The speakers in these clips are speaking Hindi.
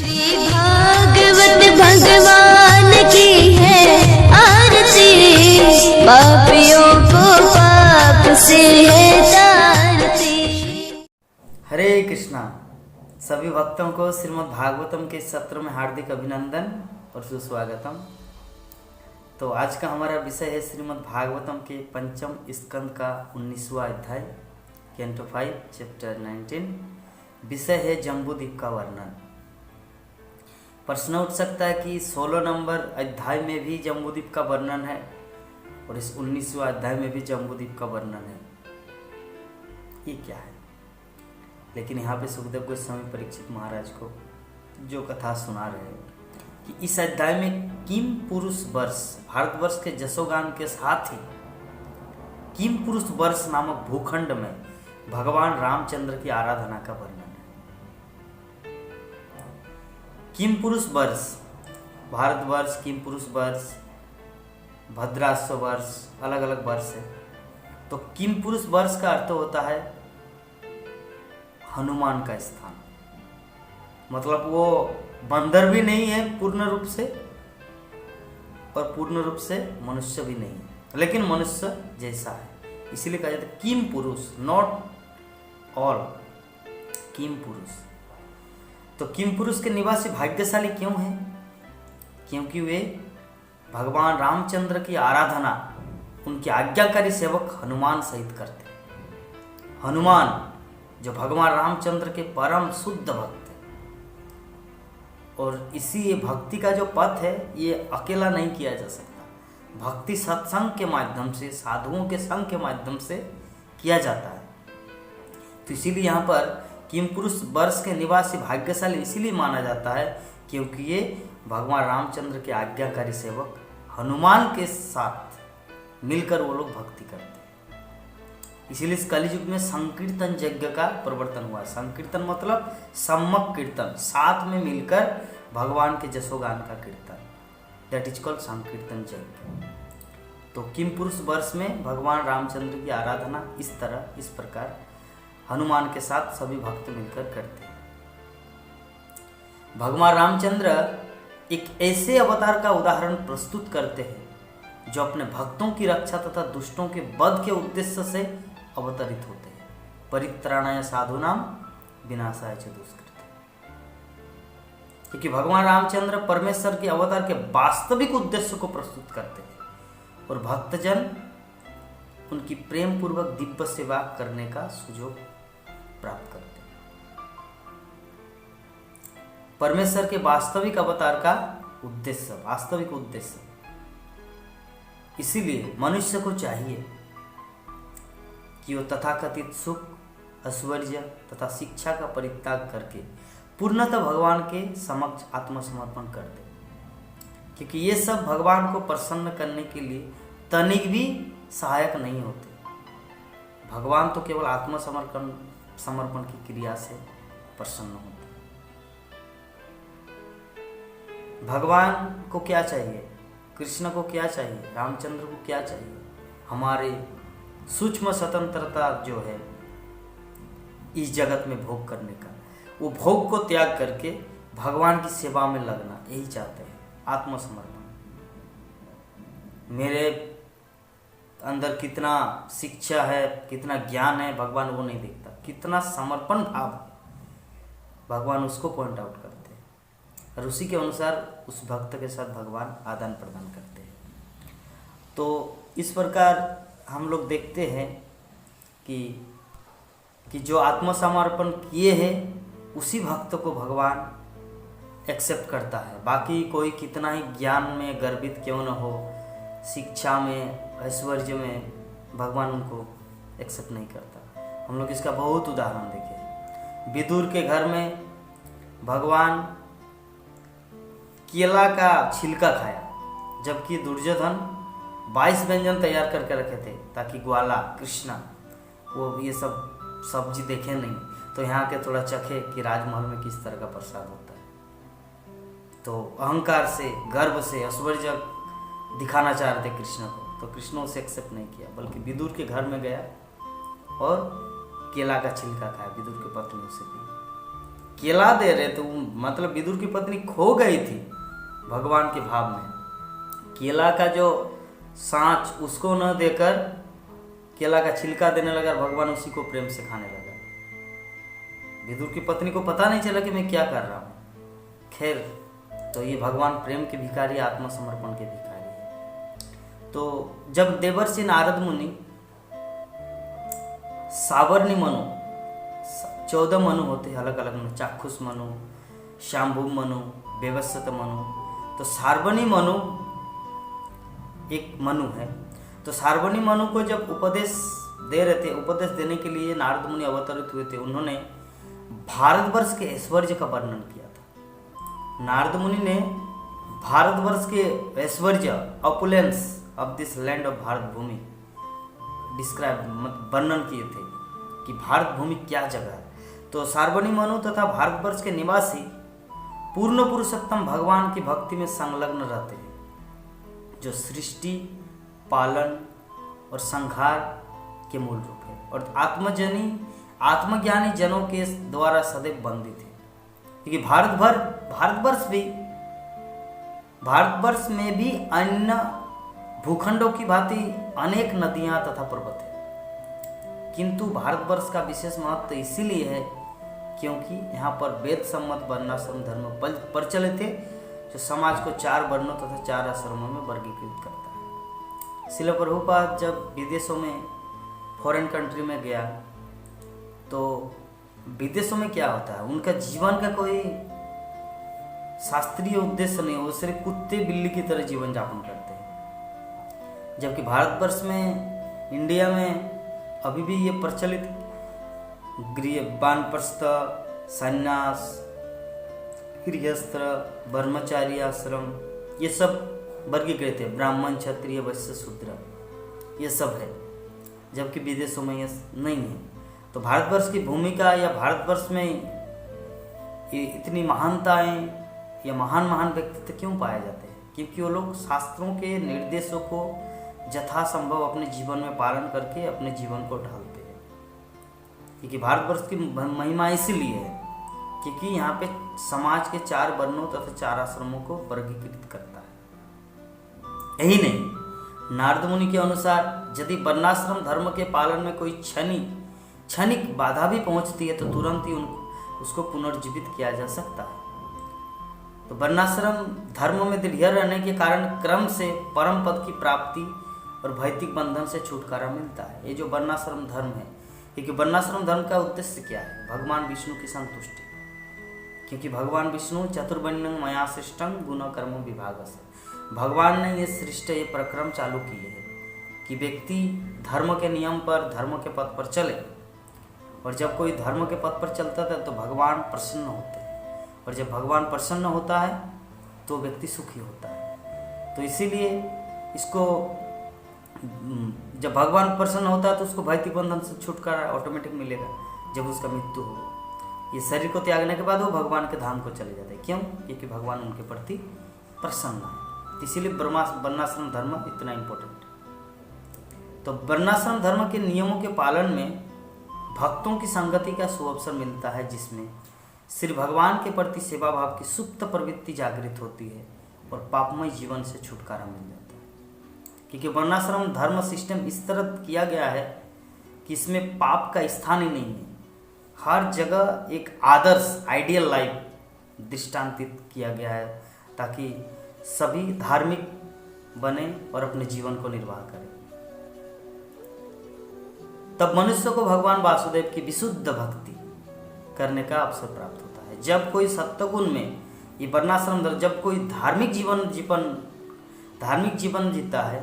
श्री भागवत भगवान की है आरती, पापियों को पाप से है तारती। हरे कृष्णा। सभी भक्तों को श्रीमद् भागवतम के सत्र में हार्दिक अभिनंदन और सुस्वागतम। तो आज का हमारा विषय है श्रीमद् भागवतम के पंचम स्कंद का 19वां अध्याय, कैंटो 5 चैप्टर 19। विषय है जम्बूद्वीप का वर्णन। प्रश्न उठ सकता है कि 16 नंबर अध्याय में भी जम्बूद्वीप का वर्णन है और इस 19वां अध्याय में भी जम्बूद्वीप का वर्णन है, ये क्या है? लेकिन यहाँ पे सुखदेव गोस्वामी परीक्षित महाराज को जो कथा सुना रहे हैं कि इस अध्याय में किम पुरुष वर्ष, भारतवर्ष के जसोगान के साथ ही किम पुरुष वर्ष नामक भूखंड में भगवान रामचंद्र की आराधना का वर्णन है। किम पुरुष वर्ष, भारतवर्ष, किम पुरुष वर्ष, भद्राश्व वर्ष, अलग अलग वर्ष है। तो किम पुरुष वर्ष का अर्थ होता है हनुमान का स्थान। मतलब वो बंदर भी नहीं है पूर्ण रूप से और पूर्ण रूप से मनुष्य भी नहीं है, लेकिन मनुष्य जैसा है, इसीलिए कहा जाता है किम पुरुष, नॉट ऑल, किम पुरुष। तो किम पुरुष के निवासी भाग्यशाली क्यों हैं? क्योंकि वे भगवान रामचंद्र की आराधना उनके आज्ञाकारी सेवक हनुमान सहित करते हैं। हनुमान जो भगवान रामचंद्र के परम शुद्ध भक्त है, और इसी भक्ति का जो पथ है ये अकेला नहीं किया जा सकता, भक्ति सत्संग के माध्यम से, साधुओं के संग के माध्यम से किया जाता है। तो इसीलिए यहाँ पर किम पुरुष वर्ष के निवासी भाग्यशाली इसीलिए माना जाता है क्योंकि ये भगवान रामचंद्र के आज्ञाकारी सेवक हनुमान के साथ मिलकर वो लोग भक्ति करते हैं। इसीलिए इस कलयुग में संकीर्तन यज्ञ का प्रवर्तन हुआ। संकीर्तन मतलब सम्यक कीर्तन, साथ में मिलकर भगवान के जसोगान का कीर्तन, दैट इज कॉल्ड संकीर्तन यज्ञ। तो किम पुरुष वर्ष में भगवान रामचंद्र की आराधना इस तरह, इस प्रकार हनुमान के साथ सभी भक्त मिलकर करते हैं। भगवान रामचंद्र एक ऐसे अवतार का उदाहरण प्रस्तुत करते हैं जो अपने भक्तों की रक्षा तथा दुष्टों के वध के उद्देश्य से अवतरित होते हैं। परित्राणाय साधूनाम विनाशाय च दुष्कृताम्। क्योंकि भगवान रामचंद्र परमेश्वर के अवतार के वास्तविक उद्देश्य को प्रस्तुत करते हैं और भक्तजन उनकी प्रेम पूर्वक दिव्य सेवा करने का सुयोग प्राप्त करते हैं। परमेश्वर के वास्तविक अवतार का उद्देश्य, वास्तविक उद्देश्य, इसीलिए मनुष्य को चाहिए कि वो तथाकथित सुख, ऐश्वर्य तथा शिक्षा का परित्याग करके पूर्णतः भगवान के समक्ष आत्मसमर्पण कर दे, क्योंकि ये सब भगवान को प्रसन्न करने के लिए तनिक भी सहायक नहीं होते। भगवान तो केवल समर्पण की क्रिया से प्रसन्न होते। भगवान को क्या चाहिए? कृष्ण को क्या चाहिए? रामचंद्र को क्या चाहिए? हमारे सूक्ष्म स्वतंत्रता जो है इस जगत में भोग करने का, वो भोग को त्याग करके भगवान की सेवा में लगना, यही चाहते हैं, आत्मसमर्पण। मेरे अंदर कितना शिक्षा है, कितना ज्ञान है, भगवान वो नहीं देखता, कितना समर्पण भाव है, भगवान उसको पॉइंट आउट करते हैं और उसी के अनुसार उस भक्त के साथ भगवान आदान प्रदान करते हैं। तो इस प्रकार हम लोग देखते हैं कि जो आत्मसमर्पण किए हैं उसी भक्त को भगवान एक्सेप्ट करता है। बाकी कोई कितना ही ज्ञान में गर्वित क्यों न हो, शिक्षा में, ऐश्वर्य में, भगवान उनको एक्सेप्ट नहीं करता। हम लोग इसका बहुत उदाहरण देखे। विदुर के घर में भगवान केला का छिलका खाया, जबकि दुर्योधन 22 व्यंजन तैयार करके रखे थे ताकि ग्वाला कृष्णा वो ये सब सब्जी देखे नहीं, तो यहाँ के थोड़ा चखे कि राजमहल में किस तरह का प्रसाद होता है। तो अहंकार से, गर्व से, ऐश्वर्य दिखाना चाह रहे थे कृष्ण को, तो कृष्ण उसे एक्सेप्ट नहीं किया, बल्कि विदुर के घर में गया और केला का छिलका खाया। विदुर की पत्नी उसे दी। केला दे रहे थे, मतलब विदुर की पत्नी खो गई थी भगवान के भाव में। केला का जो सांच उसको न देकर केला का छिलका देने लगा, भगवान उसी को प्रेम से खाने लगा। विदुर की पत्नी को पता नहीं चला कि मैं क्या कर रहा हूँ। खैर, तो ये भगवान प्रेम के भिखारी, आत्मसमर्पण के भिखारी है। तो जब देवर्षि नारद मुनि सावर्णी मनु, 14 मनु होते हैं अलग अलग मनु, चाक्षुष मनु, शाम्भु मनु, व्यवस्थित मनु। तो सार्वणी मनु एक मनु है। तो सार्वणी मनु को जब उपदेश दे रहे थे, उपदेश देने के लिए नारद मुनि अवतरित हुए थे, उन्होंने भारतवर्ष के ऐश्वर्य का वर्णन किया था। नारद मुनि ने भारतवर्ष के ऐश्वर्य, opulence of this land of Bharat भूमि डिस्क्राइब, वर्णन किए थे कि भारत भूमि क्या जगह है। तो सार्वणी मनु तथा भारतवर्ष के निवासी पूर्ण पुरुषोत्तम भगवान की भक्ति में संलग्न रहते हैं, जो सृष्टि, पालन और संहार के मूल रूप है, और आत्मज्ञानी जनों के द्वारा सदैव बंदित है। क्योंकि भारतवर्ष में भी अन्य भूखंडों की भांति अनेक नदियां तथा पर्वत है, किंतु भारतवर्ष का विशेष महत्व इसीलिए है क्योंकि यहाँ पर वेद सम्मत वर्णाश्रम धर्म प्रचलित है, जो समाज को 4 वर्णों तथा 4 आश्रमों में वर्गीकृत करता है। श्रील प्रभुपाद जब विदेशों में, फॉरेन कंट्री में गया, तो विदेशों में क्या होता है, उनका जीवन का कोई शास्त्रीय उद्देश्य नहीं, वो सिर्फ कुत्ते बिल्ली की तरह जीवन यापन करते हैं। जबकि भारतवर्ष में, इंडिया में अभी भी ये प्रचलित वानप्रस्थ, संन्यास, गृहस्थ, ब्रह्मचारी आश्रम, ये सब वर्गीकृत है, ब्राह्मण, क्षत्रिय, वैश्य, शूद्र, ये सब है। जबकि विदेशों में ये नहीं है। तो भारतवर्ष की भूमिका या भारतवर्ष में इतनी महानताएं या महान व्यक्तित्व क्यों पाए जाते हैं? क्योंकि वो लोग शास्त्रों के निर्देशों को यथासंभव अपने जीवन में पालन करके अपने जीवन को ढालते हैं। क्योंकि भारतवर्ष की महिमा इसीलिए है क्योंकि यहाँ पे समाज के 4 वर्णों तथा 4 आश्रमों को वर्गीकृत करता है। यही नहीं, नारद मुनि के अनुसार यदि वर्णाश्रम धर्म के पालन में कोई क्षणिक बाधा भी पहुंचती है तो तुरंत ही उसको पुनर्जीवित किया जा सकता है। तो वर्णाश्रम धर्म में दृढ़ रहने के कारण क्रम से परम पद की प्राप्ति और भौतिक बंधन से छुटकारा मिलता है। ये जो वर्णाश्रम धर्म है, क्योंकि वर्णाश्रम धर्म का उद्देश्य क्या है? भगवान विष्णु की संतुष्टि। क्योंकि भगवान विष्णु चतुर्वर्ण्यं मया सृष्टं गुण कर्म विभागस्य, भगवान ने ये सृष्ट, ये प्रक्रम चालू किए हैं कि व्यक्ति धर्म के नियम पर, धर्म के पथ पर चले। और जब कोई धर्म के पथ पर चलता है तो भगवान प्रसन्न होते हैं, और जब भगवान प्रसन्न होता है तो व्यक्ति सुखी होता है। तो इसीलिए इसको, जब भगवान प्रसन्न होता है तो उसको भौतिक बंधन से छुटकारा ऑटोमेटिक मिलेगा जब उसका मृत्यु हो। ये शरीर को त्यागने के बाद वो भगवान के धाम को चले जाते हैं। क्यों? क्योंकि भगवान उनके प्रति प्रसन्न है। इसीलिए वर्णाश्रम धर्म इतना इम्पोर्टेंट है। तो वर्णाश्रम धर्म के नियमों के पालन में भक्तों की संगति का सुअवसर मिलता है, जिसमें श्री भगवान के प्रति सेवा भाव की सुप्त प्रवृत्ति जागृत होती है और पापमय जीवन से छुटकारा मिल जाता है। क्योंकि वर्णाश्रम धर्म सिस्टम इस तरह किया गया है कि इसमें पाप का स्थान ही नहीं है। हर जगह एक आदर्श, आइडियल लाइफ दृष्टांतित किया गया है ताकि सभी धार्मिक बने और अपने जीवन को निर्वाह करें। तब मनुष्य को भगवान वासुदेव की विशुद्ध भक्ति करने का अवसर प्राप्त होता है। जब कोई सत्वगुण में, ये वर्णाश्रम, जब कोई धार्मिक जीवन जीता है,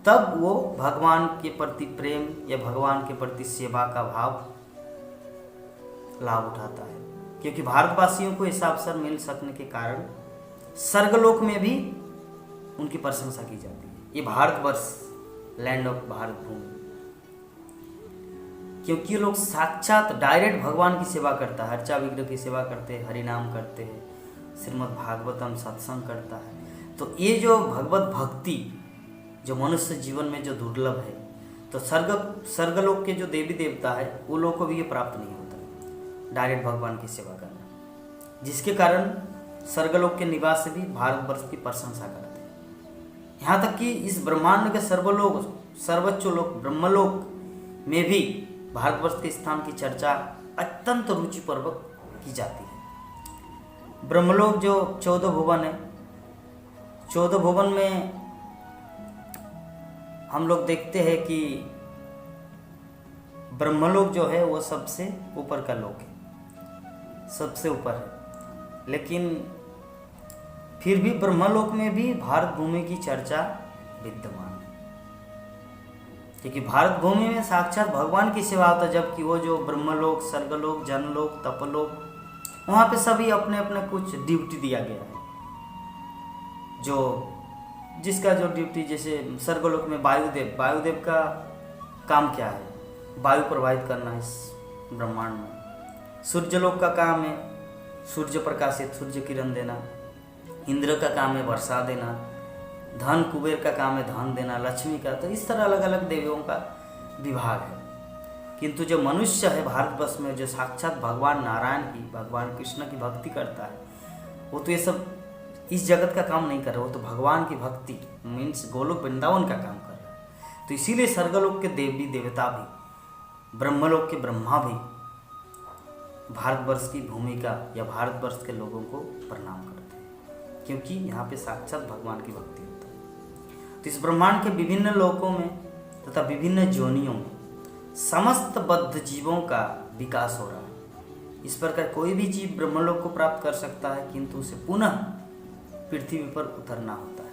तब वो भगवान के प्रति प्रेम या भगवान के प्रति सेवा का भाव लाभ उठाता है। क्योंकि भारतवासियों को ऐसा अवसर मिल सकने के कारण स्वर्गलोक में भी उनकी प्रशंसा की जाती है। ये भारतवर्ष, लैंड ऑफ भारत भूमि, क्योंकि ये लोग साक्षात डायरेक्ट भगवान की सेवा करता है, अर्चा विग्रह की सेवा करते हैं, हरिनाम करते हैं, श्रीमद् भागवतम सत्संग करता है। तो ये जो भगवत भक्ति जो मनुष्य जीवन में जो दुर्लभ है, तो स्वर्गलोक के जो देवी देवता है वो लोग को भी ये प्राप्त नहीं होता। डायरेक्ट भगवान की सेवा करना, जिसके कारण स्वर्गलोक के निवासी भी भारतवर्ष की प्रशंसा करते हैं। यहाँ तक कि इस ब्रह्मांड के सर्वोच्च लोक ब्रह्मलोक में भी भारतवर्ष के स्थान की चर्चा अत्यंत रुचिपूर्वक की जाती है। ब्रह्मलोक जो 14 भुवन है, 14 भुवन में हम लोग देखते हैं कि ब्रह्मलोक जो है वो सबसे ऊपर का लोक है, सबसे ऊपर है। लेकिन फिर भी ब्रह्मलोक में भी भारत भूमि की चर्चा विद्यमान है, क्योंकि भारत भूमि में साक्षात भगवान की सेवा होता है। जबकि वो जो ब्रह्मलोक, स्वर्गलोक, जनलोक, तपलोक, वहाँ पे सभी अपने अपने कुछ ड्यूटी दिया गया है, जो जिसका जो ड्यूटी, जैसे स्वर्गलोक में वायुदेव का काम क्या है? वायु प्रवाहित करना इस ब्रह्मांड में। सूर्यलोक का काम है सूर्य प्रकाशित, सूर्य किरण देना। इंद्र का काम है वर्षा देना। धन कुबेर का काम है धन देना, लक्ष्मी का। तो इस तरह अलग अलग देवियों का विभाग है। किंतु जो मनुष्य है भारतवर्ष में, जो साक्षात भगवान नारायण की, भगवान कृष्ण की भक्ति करता है, वो तो ये सब इस जगत का काम नहीं कर रहा, वो तो भगवान की भक्ति मीन्स गोलोक वृंदावन का काम कर रहा है। तो इसीलिए स्वर्गलोक के देवी देवता भी, ब्रह्मलोक के ब्रह्मा भी भारतवर्ष की भूमिका या भारतवर्ष के लोगों को प्रणाम करते हैं, क्योंकि यहाँ पे साक्षात भगवान की भक्ति होती है। तो इस ब्रह्मांड के विभिन्न लोकों में तथा विभिन्न जोनियों में समस्त बद्ध जीवों का विकास हो रहा है। इस प्रकार कोई भी जीव ब्रह्मलोक को प्राप्त कर सकता है, किंतु उसे पुनः पृथ्वी पर उतरना होता है,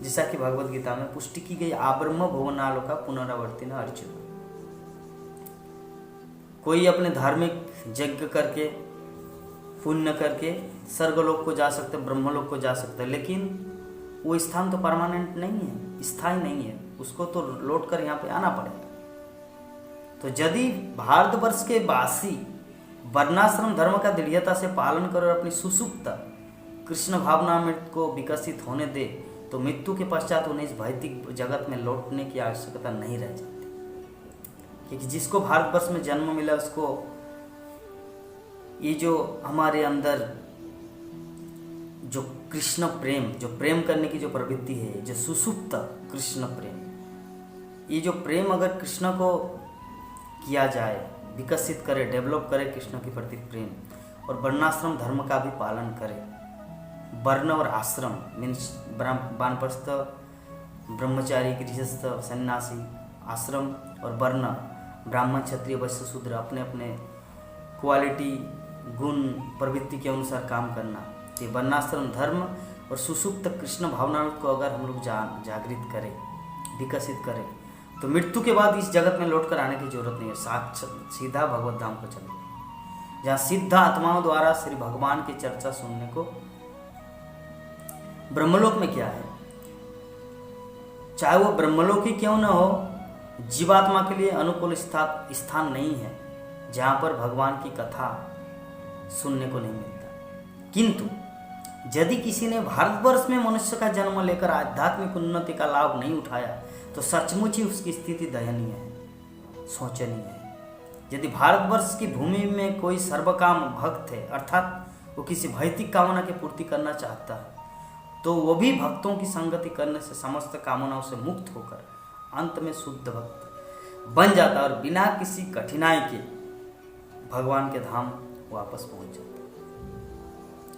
जैसा कि भगवद गीता में पुष्टि की गई। आब्रह्म भुवनालोका पुनरावर्तिन अर्जुन। कोई अपने धार्मिक यज्ञ करके, पुण्य करके स्वर्गलोक को जा सकते, ब्रह्मलोक को जा सकते, लेकिन वो स्थान तो परमानेंट नहीं है, स्थायी नहीं है, उसको तो लौट कर यहाँ पे आना पड़ेगा। तो यदि भारतवर्ष के वासी वर्णाश्रम धर्म का दृढ़ता से पालन कर और अपनी सुसुप्त कृष्ण भावनामृत को विकसित होने दे, तो मृत्यु के पश्चात उन्हें इस भौतिक जगत में लौटने की आवश्यकता नहीं रह जाती। क्योंकि जिसको भारतवर्ष में जन्म मिला, उसको ये जो हमारे अंदर जो कृष्ण प्रेम, जो प्रेम करने की जो प्रवृत्ति है, जो सुसुप्त कृष्ण प्रेम, ये जो प्रेम अगर कृष्ण को किया जाए, विकसित करे, डेवलप करे कृष्ण के प्रति प्रेम, और वर्णाश्रम धर्म का भी पालन करे। वर्ण और आश्रम मीन्स वानप्रस्थ, ब्रह्मचारी, गृहस्थ, सन्यासी, आश्रम और वर्ण ब्राह्मण, क्षत्रिय, वैश्य, शूद्र, अपने अपने क्वालिटी, गुण, प्रवृत्ति के अनुसार काम करना। ये वर्णाश्रम धर्म और सुसुप्त कृष्ण भावना को अगर हम लोग जागृत करें, विकसित करें, तो मृत्यु के बाद इस जगत में लौट कर आने की जरूरत नहीं है। साक्षात सीधा भगवत धाम को चले, जहाँ सिद्ध आत्माओं द्वारा श्री भगवान की चर्चा सुनने को। ब्रह्मलोक में क्या है, चाहे वो ब्रह्मलोक ही क्यों न हो, जीवात्मा के लिए अनुकूल स्थान नहीं है जहाँ पर भगवान की कथा सुनने को नहीं मिलता। किंतु यदि किसी ने भारतवर्ष में मनुष्य का जन्म लेकर आध्यात्मिक उन्नति का लाभ नहीं उठाया, तो सचमुच ही उसकी स्थिति दयनीय है, शोचनीय है। यदि भारतवर्ष की भूमि में कोई सर्वकाम भक्त है, अर्थात वो किसी भौतिक कामना की पूर्ति करना चाहता है, तो वो भी भक्तों की संगति करने से समस्त कामनाओं से मुक्त होकर अंत में शुद्ध भक्त बन जाता है और बिना किसी कठिनाई के भगवान के धाम वापस पहुंच जाता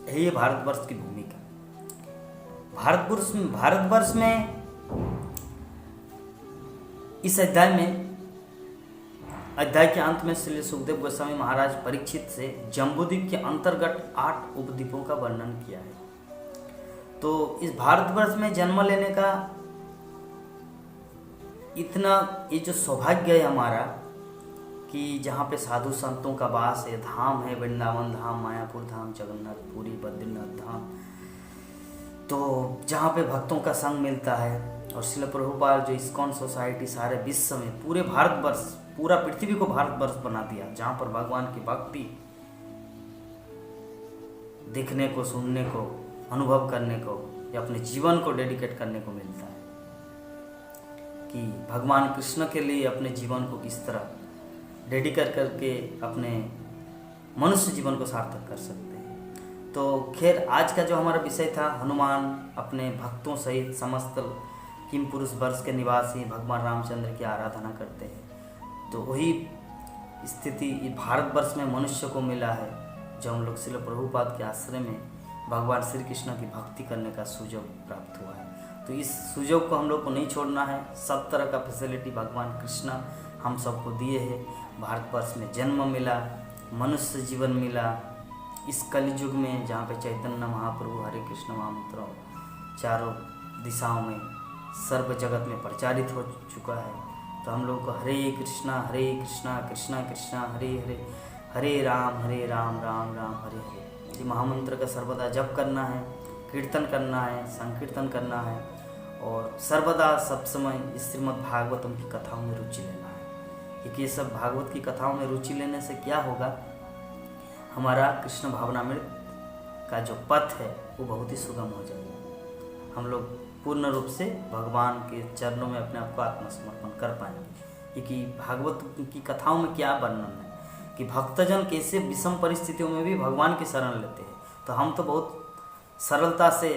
है। यही है भारतवर्ष की भूमिका। भारतवर्ष में इस अध्याय के अंत में श्री सुखदेव गोस्वामी महाराज परीक्षित से जम्बूद्वीप के अंतर्गत 8 उपद्वीपों का वर्णन किया है। तो इस भारतवर्ष में जन्म लेने का इतना ये जो सौभाग्य है हमारा, कि जहाँ पे साधु संतों का वास है, धाम है, वृंदावन धाम, मायापुर धाम, जगन्नाथ पुरी, बद्रीनाथ धाम, तो जहाँ पे भक्तों का संग मिलता है। और श्रील प्रभुपाद जो इस्कॉन सोसाइटी सारे विश्व में, पूरे भारतवर्ष, पूरा पृथ्वी को भारतवर्ष बना दिया, जहाँ पर भगवान की भक्ति देखने को, सुनने को, अनुभव करने को या अपने जीवन को डेडिकेट करने को मिलता है, कि भगवान कृष्ण के लिए अपने जीवन को किस तरह डेडिकेट करके अपने मनुष्य जीवन को सार्थक कर सकते हैं। तो खैर, आज का जो हमारा विषय था, हनुमान अपने भक्तों सहित समस्त किम पुरुष वर्ष के निवासी भगवान रामचंद्र की आराधना करते हैं। तो वही स्थिति भारतवर्ष में मनुष्य को मिला है, जो हम लोग श्रील प्रभुपाद के आश्रय में भगवान श्री कृष्ण की भक्ति करने का सुयोग प्राप्त हुआ है। तो इस सुयोग को हम लोग को नहीं छोड़ना है। सब तरह का फैसिलिटी भगवान कृष्ण हम सबको दिए हैं। भारतवर्ष में जन्म मिला, मनुष्य जीवन मिला, इस कलयुग में जहाँ पे चैतन्य महाप्रभु हरे कृष्ण महामंत्र चारों दिशाओं में सर्व जगत में प्रचारित हो चुका है। तो हम लोग को हरे कृष्णा कृष्णा कृष्णा हरे हरे, हरे राम राम राम हरे हरे, ये महामंत्र का सर्वदा जप करना है, कीर्तन करना है, संकीर्तन करना है और सर्वदा सब समय इस श्रीमद् भागवतम की कथाओं में रुचि लेना है। क्योंकि ये सब भागवत की कथाओं में रुचि लेने से क्या होगा, हमारा कृष्ण भावनामृत का जो पथ है वो बहुत ही सुगम हो जाएगा। हम लोग पूर्ण रूप से भगवान के चरणों में अपने आप को आत्मसमर्पण कर पाएंगे। क्योंकि भागवत की कथाओं में क्या वर्णन है कि भक्तजन कैसे विषम परिस्थितियों में भी भगवान की शरण लेते हैं। तो हम तो बहुत सरलता से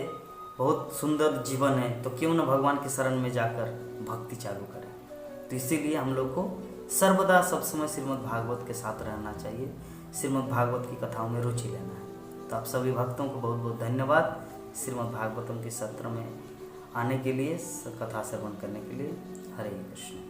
बहुत सुंदर जीवन है, तो क्यों न भगवान की शरण में जाकर भक्ति चालू करें। तो इसीलिए हम लोग को सर्वदा सब समय श्रीमद् भागवत के साथ रहना चाहिए, श्रीमद् भागवत की कथाओं में रुचि लेना है। तो आप सभी भक्तों को बहुत बहुत धन्यवाद श्रीमद् भागवतम के सत्र में आने के लिए, कथा श्रवण करने के लिए। हरे कृष्ण।